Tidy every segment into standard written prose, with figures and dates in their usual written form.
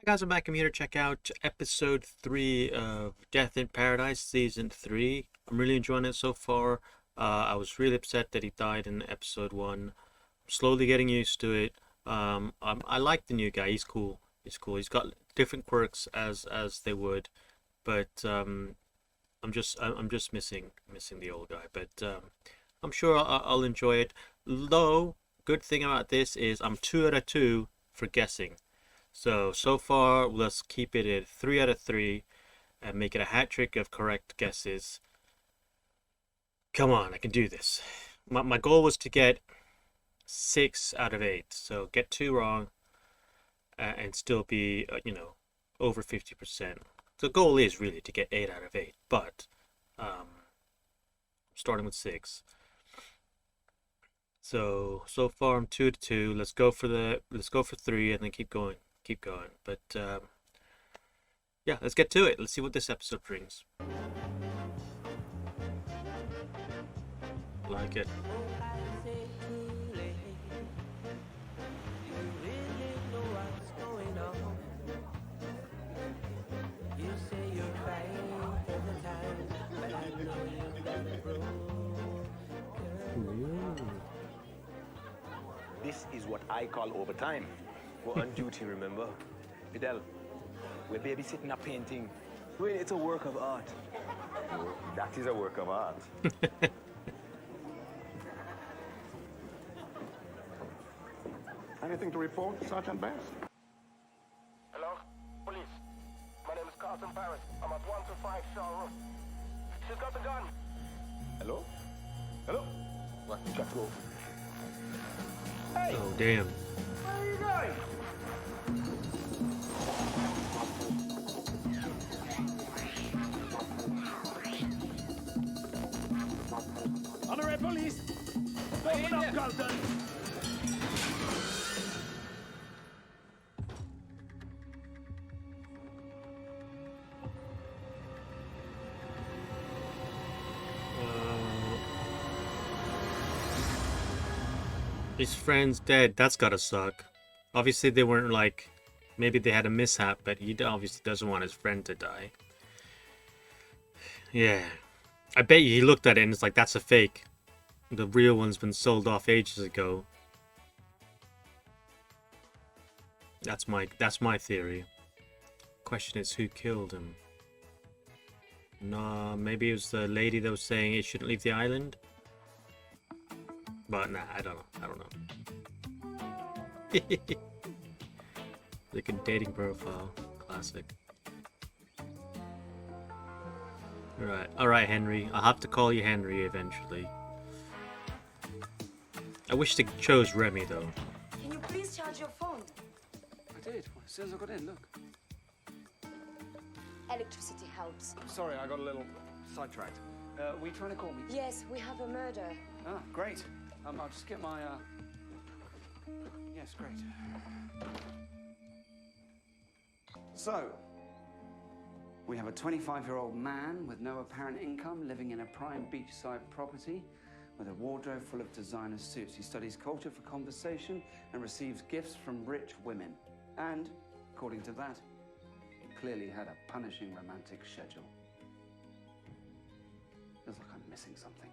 Guys, I'm back. I'm here to check out episode 3 of Death in Paradise, season 3. I'm really enjoying it so far. I was really upset that he died in episode 1. I'm slowly getting used to it. I like the new guy. He's cool. He's cool. He's got different quirks as they would, but I'm just missing the old guy. But I'm sure I'll enjoy it. Though, good thing about this is I'm 2 out of 2 for guessing. So far, let's keep it at 3 out of 3 and make it a hat trick of correct guesses. Come on, I can do this. My goal was to get 6 out of 8, so get 2 wrong and still be, over 50%. The goal is really to get 8 out of 8, but starting with 6. So far I'm 2 to 2. Let's go for 3 and then keep going. But yeah, let's get to it. Let's see what this episode brings. Like it. This is what I call overtime. We're on duty, remember? Fidel, we're babysitting a painting. Wait, it's a work of art. Oh, that is a work of art. Anything to report, Sergeant Bass? Hello? Police. My name is Carlton Paris. I'm at 125 Shaw Road. She's got a gun. Hello? Hello? What? You got to go. Hey! Oh, damn. Where are you going? Honorary police! Open up, Carlton! His friend's dead. That's gotta suck. Obviously, they weren't like. Maybe they had a mishap, but he obviously doesn't want his friend to die. Yeah. I bet you he looked at it and it's like, that's a fake. The real one's been sold off ages ago. That's my theory. Question is, who killed him? No, maybe it was the lady that was saying he shouldn't leave the island. But nah, I don't know. Like a dating profile. Classic. Alright, Henry. I'll have to call you Henry eventually. I wish they chose Remy though. Can you please charge your phone? I did. As soon as I got in, look. Electricity helps. Sorry, I got a little sidetracked. Were you trying to call me? Yes, we have a murder. Ah, great. I'll just get my, Yes, great. So, we have a 25-year-old man with no apparent income living in a prime beachside property with a wardrobe full of designer suits. He studies culture for conversation and receives gifts from rich women. And, according to that, he clearly had a punishing romantic schedule. Feels like I'm missing something.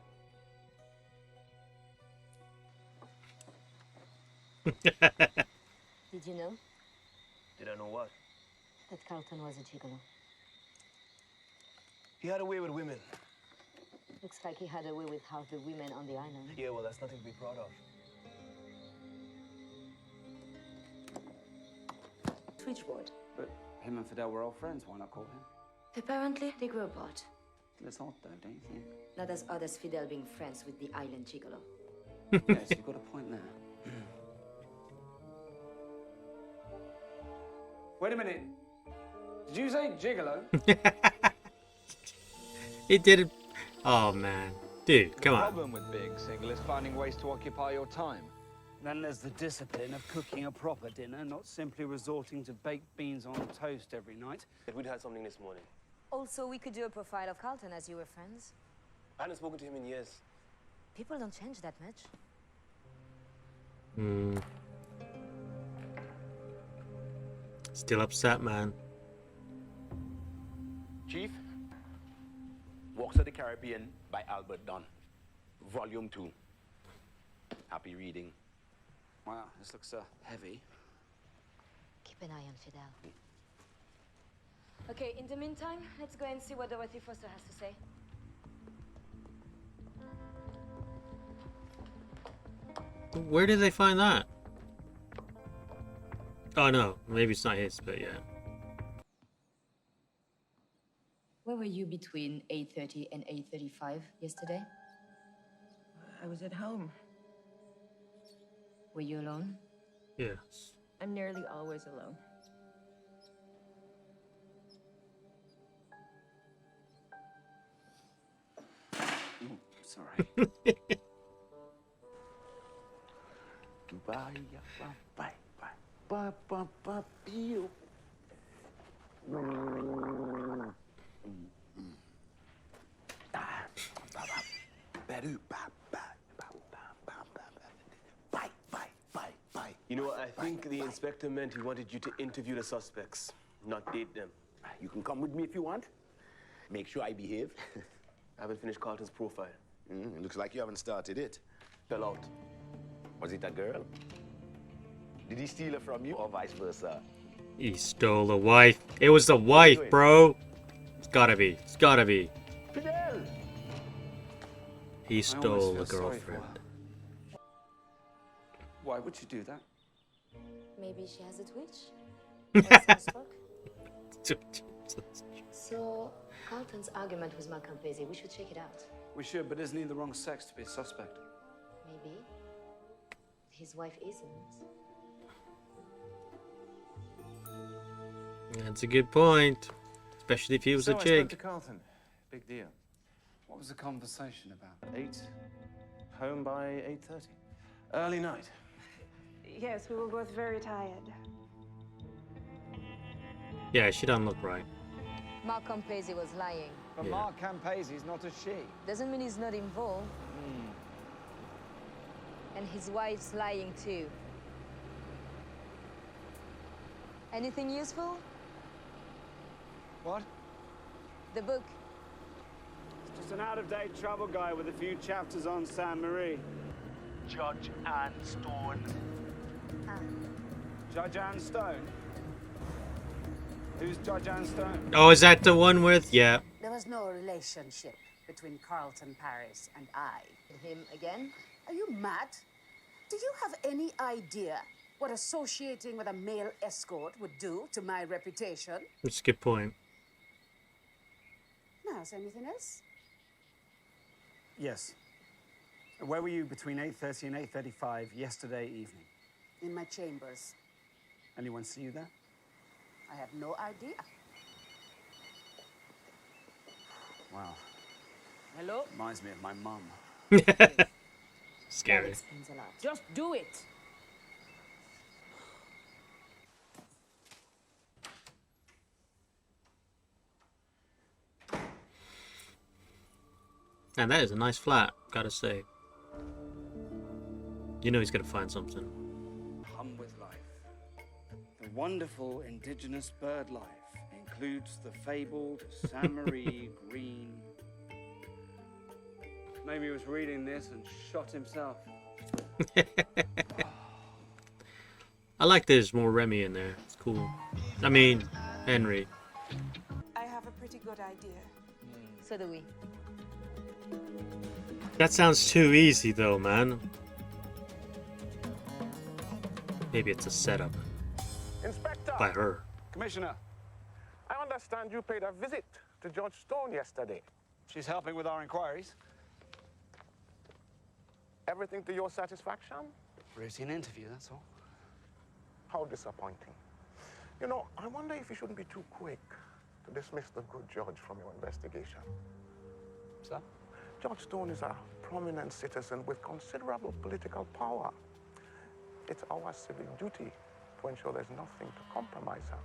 Did you know Did I know what? that Carlton was a gigolo? He had a way with women. Looks like he had a way with half the women on the island. Yeah, well, that's nothing to be proud of. Switchboard. But him and Fidel were old friends. Why not call him? Apparently, they grew apart. It's odd, though, don't you think? Not as odd as Fidel being friends with the island gigolo. Yes, you've got a point there. Wait a minute. Did you say gigolo? He did it. Oh man. Dude, come The on. problem with being single is finding ways to occupy your time. Then there's the discipline of cooking a proper dinner, not simply resorting to baked beans on toast every night. We'd had something this morning. Also, we could do a profile of Carlton as you were friends. I hadn't spoken to him in years. People don't change that much. Still upset, man. Chief, Walks of the Caribbean by Albert Dunn, Volume 2. Happy reading. Wow, this looks heavy. Keep an eye on Fidel. Okay, in the meantime, let's go and see what Dorothy Foster has to say. Where did they find that? Oh no, maybe it's not his, but yeah. Where were you between 8:30 and 8:35 yesterday? I was at home. Were you alone? Yes. I'm nearly always alone. Ooh, sorry. You know what? I think the inspector meant he wanted you to interview the suspects, not date them. You can come with me if you want. Make sure I behave. I haven't finished Carlton's profile. It looks like you haven't started it. Fell out. Was it a girl? Did he steal her from you or vice versa? He stole the wife. It was the wife, bro. It's gotta be. It's gotta be. Fidel! He stole the feel sorry for girlfriend. her. Why would you do that? Maybe she has a twitch? Or sunstroke? So, Carlton's argument with Malcolm Paisley, we should check it out. We should, but isn't he the wrong sex to be a suspect? Maybe. His wife isn't. That's a good point. Especially if he was a I spoke to chick. Carlton. Big deal. What was the conversation about? 8. Home by 8:30. Early night. Yes, we were both very tired. Yeah, she doesn't look right. Malcolm Paisley was lying. But Yeah. Mark Campasi's not a she. Doesn't mean he's not involved. And his wife's lying too. Anything useful? What? The book. It's just an out-of-date travel guide with a few chapters on Sainte Marie. Judge Ann Stone. Judge Anne Stone? Who's Judge Anne Stone? Oh, is that the one with? Yeah. There was no relationship between Carlton Paris and I. Him again? Are you mad? Do you have any idea what associating with a male escort would do to my reputation? That's a good point. Now, is there anything else? Yes. Where were you between 8:30 and 8:35 yesterday evening? In my chambers. Anyone see you there? I have no idea. Wow. Hello? Reminds me of my mum. That Scary. explains a lot. Just do it. And that is a nice flat, gotta say. You know he's gonna find something. Hum with life. The wonderful indigenous bird life includes the fabled Sainte Marie green. Maybe he was reading this and shot himself. I like there's more Remy in there. It's cool. I mean, Henry. I have a pretty good idea. So do we. That sounds too easy though, man. Maybe it's a setup Inspector, by her. Commissioner, I understand you paid a visit to Judge Stone yesterday. she's helping with our inquiries. Everything to your satisfaction? Routine interview, that's all. How disappointing. You know, I wonder if you shouldn't be too quick to dismiss the good judge from your investigation. Sir? Judge Stone is a prominent citizen with considerable political power. It's our civic duty to ensure there's nothing to compromise her.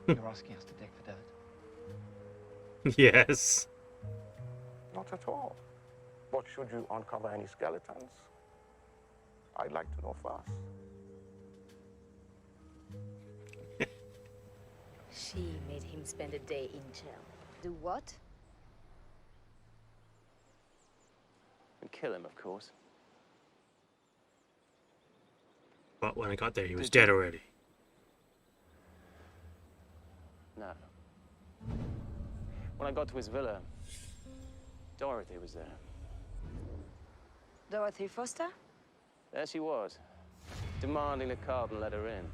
You're asking us to dig for dirt. Yes. Not at all. But should you uncover any skeletons, I'd like to know first. She made him spend a day in jail. Do what? And kill him, of course. But when I got there, he was dead already. No. When I got to his villa, Dorothy was there. Dorothy Foster? There she was, demanding the Carlton let her in.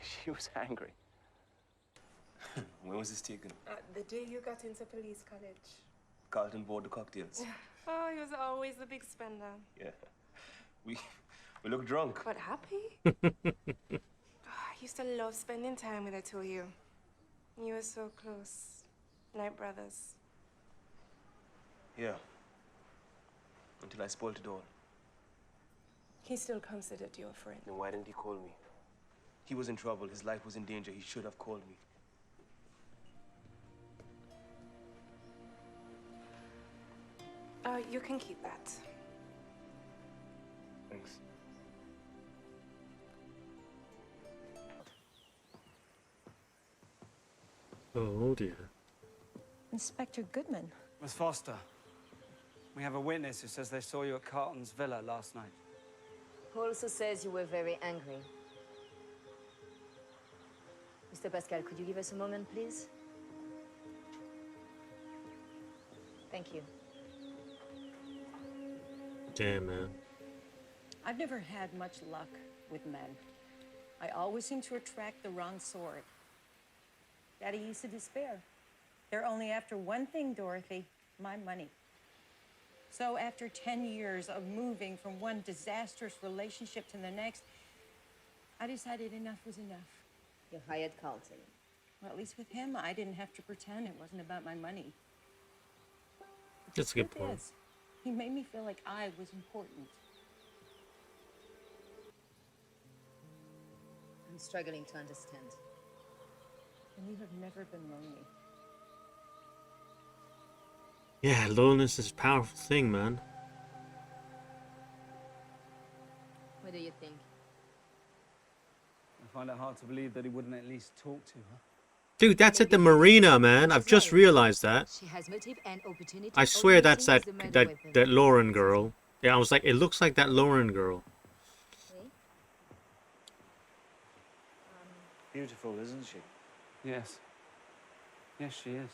She was angry. When was this taken? The day you got into police college. Carlton bought the cocktails. Oh, he was always the big spender. Yeah. We look drunk. But happy? I used to love spending time with the two of you. You were so close, like brothers. Yeah. Until I spoiled it all. He still considered you a friend. Then why didn't he call me? He was in trouble. His life was in danger. He should have called me. You can keep that. Thanks. Oh dear. Inspector Goodman. Miss Foster, we have a witness who says they saw you at Carlton's villa last night. Who also says you were very angry. Mr. Pascal, could you give us a moment, please? Thank you. Damn, man. I've never had much luck with men. I always seem to attract the wrong sort. Daddy used to despair. They're only after one thing, Dorothy, my money. So after 10 years of moving from one disastrous relationship to the next, I decided enough was enough. You hired Carlton. Well, at least with him, I didn't have to pretend it wasn't about my money. That's a good Truth point. is, he made me feel like I was important. I'm struggling to understand. And you have never been lonely. Yeah, loneliness is a powerful thing, man. What do you think? I find it hard to believe that he wouldn't at least talk to her. Dude, that's at the marina, man. I've just realized that. She has motive and opportunity. I swear that's that Only thing is the murder weapon. that Lauren girl. Yeah, I was like, it looks like that Lauren girl. Beautiful, isn't she? Yes. Yes, she is.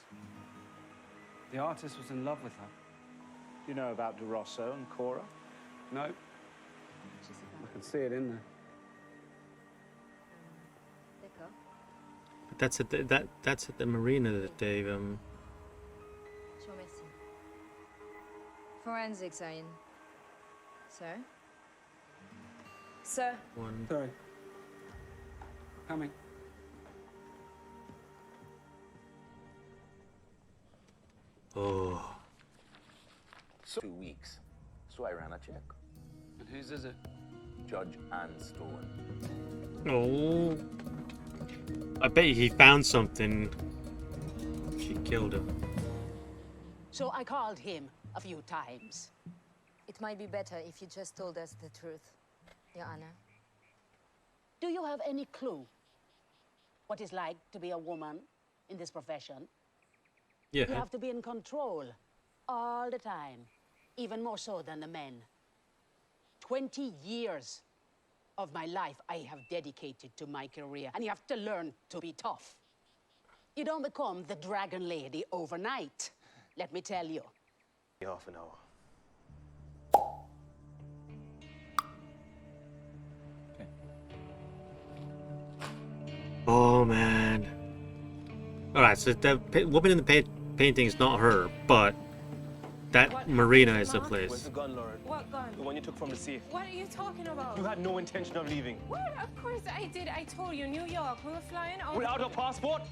The artist was in love with her. You know about De Rosso and Cora? No. I can see it in there. D'accord. But that's at that's at the marina that they've Je vous remercie. Forensics are in. Sir? Sir? one. Sorry. Coming. Oh. 2 weeks. So I ran a check. And whose is it? Judge Ann Stone. Oh. I bet he found something. She killed him. So I called him a few times. It might be better if you just told us the truth, Your Honor. Do you have any clue what it's like to be a woman in this profession? Yeah. You have to be in control all the time, even more so than the men. 20 years of my life I have dedicated to my career, and you have to learn to be tough. You don't become the dragon lady overnight, let me tell you. Half an hour. Oh man. All right, so the woman in the painting is not her, but that marina is the Where's place. the gun, Lauren? What gun? The one you took from the safe. What are you talking about? You had no intention of leaving. What? Of course I did. I told you, New York. We were flying out. Without a passport?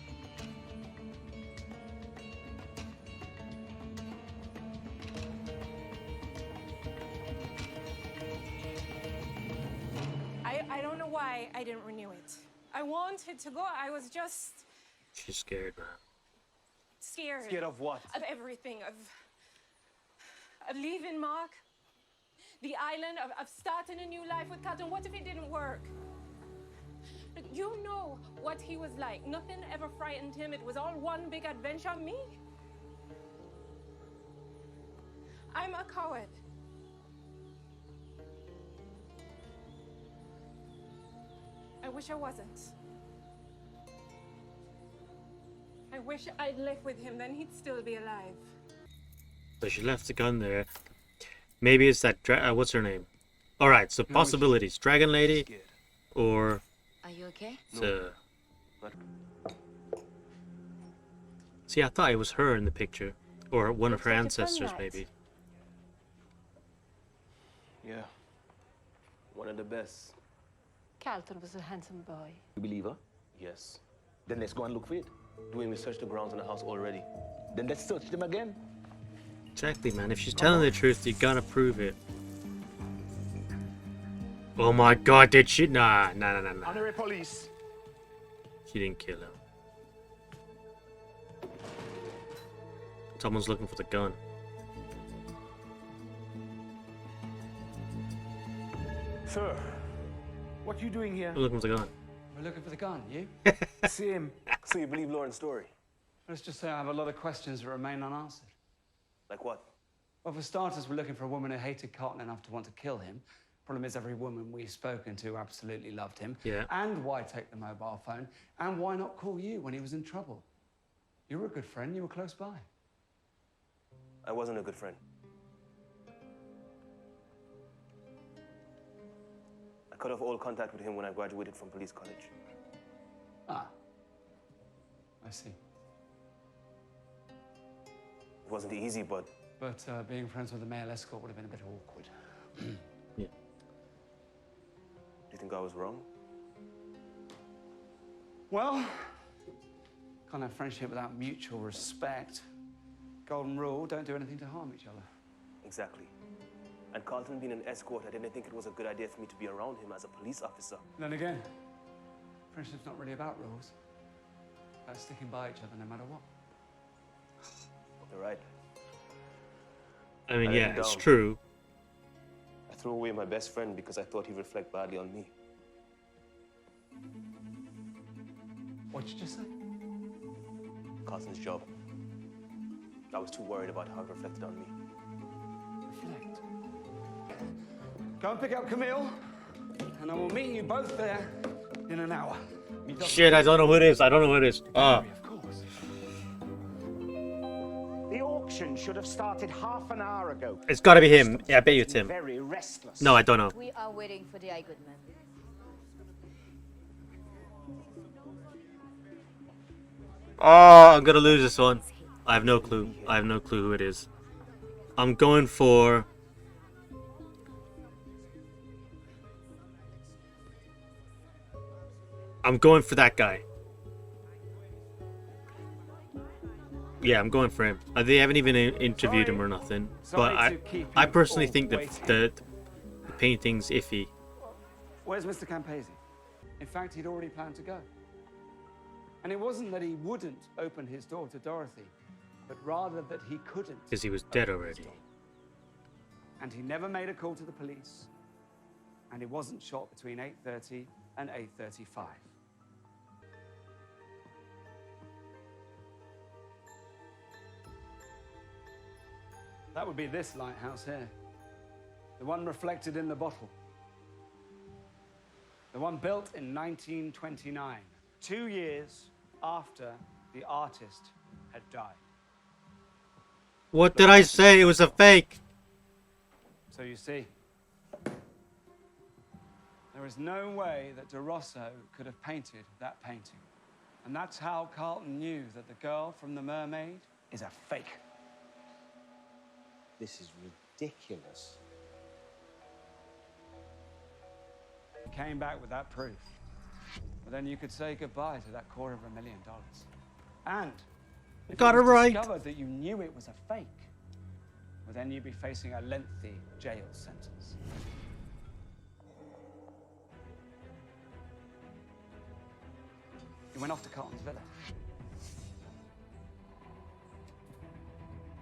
I don't know why I didn't renew it. I wanted to go. I was just She's scared, man. scared. Scared of what? Of everything. Of leaving Mark. The island. Of starting a new life with Carlton. What if it didn't work? You know what he was like. Nothing ever frightened him. It was all one big adventure. Me? I'm a coward. I wish I wasn't. I wish I'd left with him, then he'd still be alive. So she left the gun there. Maybe it's that what's her name? All right, so possibilities: Dragon Lady, or Are you okay? See, I thought it was her in the picture, or one of her ancestors, maybe. Yeah. One of the best. Carlton was a handsome boy. You believe her? Yes. Then let's go and look for it. Doing we searched the grounds in the house already. Then let's search them again. Exactly, man. If she's telling the truth, you gotta prove it. Oh my God, did she? Nah. Honorary police. She didn't kill him. Someone's looking for the gun. Sir, what you doing here? Who's looking for the gun? We're looking for the gun, you? Same. So you believe Lauren's story? Let's just say I have a lot of questions that remain unanswered. Like what? Well, for starters, we're looking for a woman who hated Carlton enough to want to kill him. Problem is, every woman we've spoken to absolutely loved him. Yeah. And why take the mobile phone? And why not call you when he was in trouble? You were a good friend. You were close by. I wasn't a good friend. I cut off all contact with him when I graduated from police college. Ah. I see. It wasn't easy, but... But being friends with a male escort would have been a bit awkward. Yeah. Do you think I was wrong? Well, can't have friendship without mutual respect. Golden rule, don't do anything to harm each other. Exactly. And Carlton being an escort, I didn't think it was a good idea for me to be around him as a police officer. Then again, friendship's not really about rules. About sticking by each other no matter what. You're right. I mean, I yeah, let him it's down. true. I threw away my best friend because I thought he'd reflect badly on me. What'd you just say? Carlton's job. I was too worried about how it reflected on me. Reflect. Go and pick up Camille, and I will meet you both there in an hour. Shit, I don't know who it is. I don't know who it is. Ah. Of course. The auction should have started half an hour ago. It's gotta be him. Yeah, I bet you it's him. Very restless. No, I don't know. We are waiting for the eye good man. Oh, I'm gonna lose this one. I have no clue. I have no clue who it is. I'm going for... I'm going for that guy. Yeah, I'm going for him. They haven't even interviewed him or nothing. But I personally think the painting's iffy. Where's Mr. Campese? In fact, he'd already planned to go. And it wasn't that he wouldn't open his door to Dorothy, but rather that he couldn't. Because he was dead already. And he never made a call to the police. And he wasn't shot between 8:30 and 8:35. That would be this lighthouse here. The one reflected in the bottle. The one built in 1929, 2 years after the artist had died. What did I say? It was a fake. So you see, there is no way that De Rosso could have painted that painting. And that's how Carlton knew that the girl from The Mermaid is a fake. This is ridiculous. He came back with that proof. But then you could say goodbye to that $250,000. And if Got it it was right. discovered that you knew it was a fake, well, then you'd be facing a lengthy jail sentence. He went off to Carlton's villa.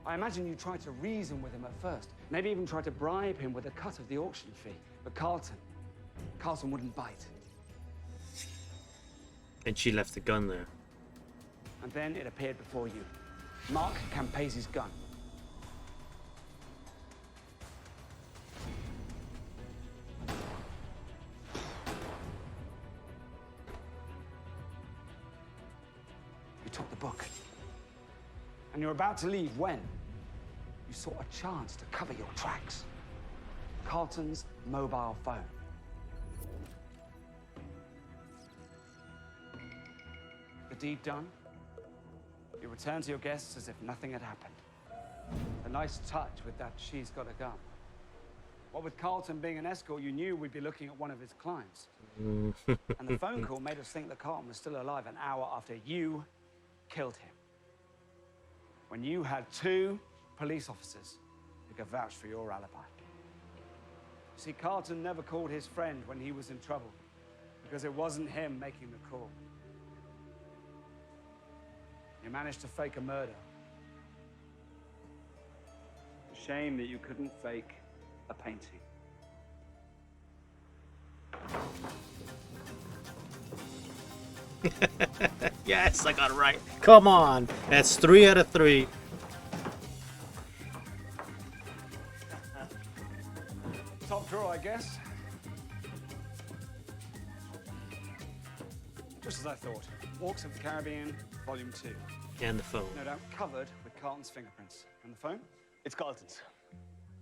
I imagine you tried to reason with him at first. Maybe even tried to bribe him with a cut of the auction fee. But Carlton wouldn't bite. And she left the gun there. And then it appeared before you. Mark Campese's gun. You took the book. And you're about to leave when you saw a chance to cover your tracks. Carlton's mobile phone. The deed done, you return to your guests as if nothing had happened. A nice touch with that she's got a gun. What with Carlton being an escort, you knew we'd be looking at one of his clients. And the phone call made us think that Carlton was still alive an hour after you killed him. When you had 2 police officers who could vouch for your alibi. You see, Carlton never called his friend when he was in trouble because it wasn't him making the call. You managed to fake a murder. A shame that you couldn't fake a painting. Yes, I got it right. Come on. That's 3 out of 3. Top drawer, I guess. Just as I thought. Walks of the Caribbean, Volume 2. And the phone. No doubt covered with Carlton's fingerprints. And the phone? It's Carlton's.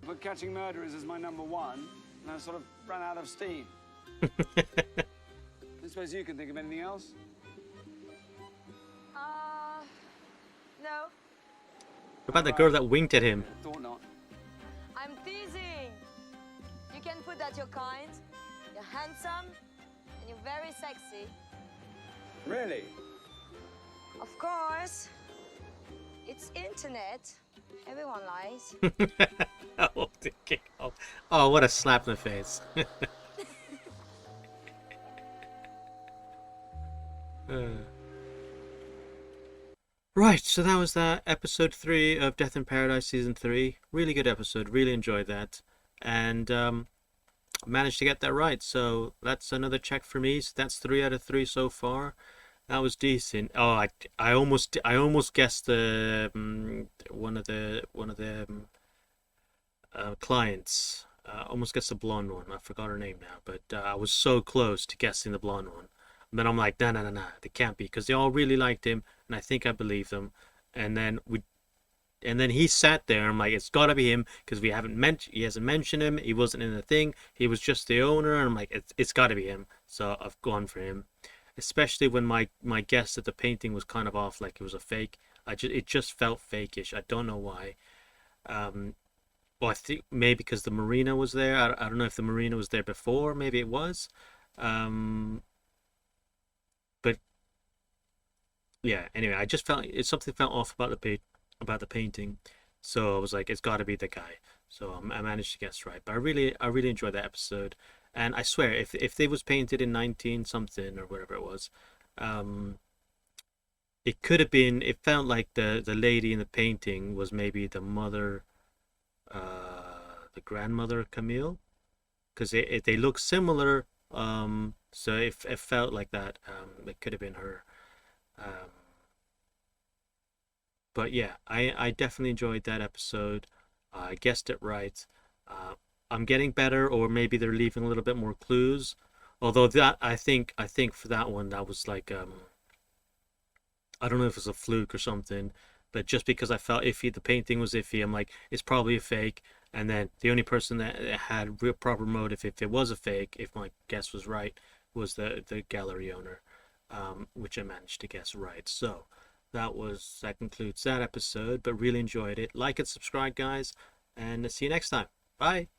But catching murderers is my #1, and I sort of ran out of steam. I suppose you can think of anything else? No. What about the girl that winked at him? Thought not. I'm teasing. You can put that you're kind, you're handsome, and you're very sexy. Really? Of course. It's internet. Everyone lies. Oh, the gigolo. Oh, what a slap in the face. Right, so that was that episode 3 of Death in Paradise season 3. Really good episode, really enjoyed that, and managed to get that right. So that's another check for me. So that's 3 out of 3 so far. That was decent. Oh, I almost guessed the one of the clients. Almost guessed the blonde one. I forgot her name now, but I was so close to guessing the blonde one. And then I'm like, nah, they can't be, because they all really liked him, and I think I believe them. And then he sat there. I'm like, it's got to be him, because he hasn't mentioned him. He wasn't in the thing. He was just the owner. And I'm like, it's got to be him. So I've gone for him. Especially when my guess that the painting was kind of off, like it was a fake. It just felt fakeish. I don't know why. Well, I think maybe because the marina was there. I don't know if the marina was there before. Maybe it was. But yeah. Anyway, I just felt something felt off about the painting. So I was like, it's got to be the guy. So I managed to guess right. But I really enjoyed that episode. And I swear, if they was painted in 19 something or whatever it was, it could have been. It felt like the lady in the painting was maybe the mother, the grandmother of Camille, because they look similar. So it felt like that. It could have been her. But yeah, I definitely enjoyed that episode. I guessed it right. I'm getting better, or maybe they're leaving a little bit more clues. Although that I think for that one, that was like I don't know if it was a fluke or something, but just because I felt iffy, the painting was iffy, I'm like, it's probably a fake. And then the only person that had real proper motive, if it was a fake, if my guess was right, was the gallery owner, which I managed to guess right. So that concludes that episode, but really enjoyed it. Like and subscribe, guys, and see you next time. Bye.